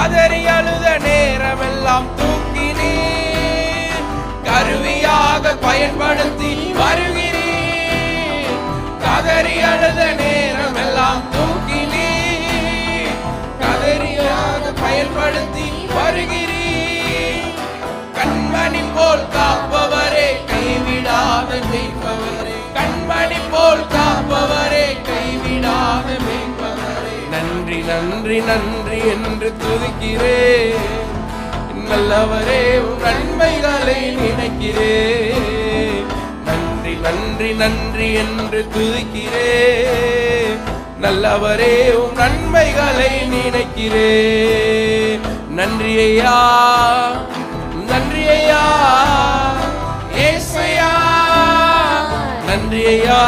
கதறி அழுத நேரமெல்லாம் தூக்கினீர், கருவியாக பயன்படுத்தி வருகிறீர். கதறி அழுத நேரமெல்லாம் தூக்கினீர், கதறியாக பயன்படுத்தி வருகிறீர். கண்மணி போல் காப்பவரே, கைவிடாத மீட்பவரே, கண்மணி போல் காப்பவரே, கைவிடாத மீட்பவரே. நன்றி நன்றி நன்றி என்று துதிக்கிறேன், நல்லவரே உம் நன்மைகளை நினைக்கிறேன். நன்றி நன்றி நன்றி என்று துதிக்கிறேன், நல்லவரே உம் நன்மைகளை நினைக்கிறேன். நன்றி ஐயா, நன்றி ஐயா, ஏசையா, நன்றி ஐயா.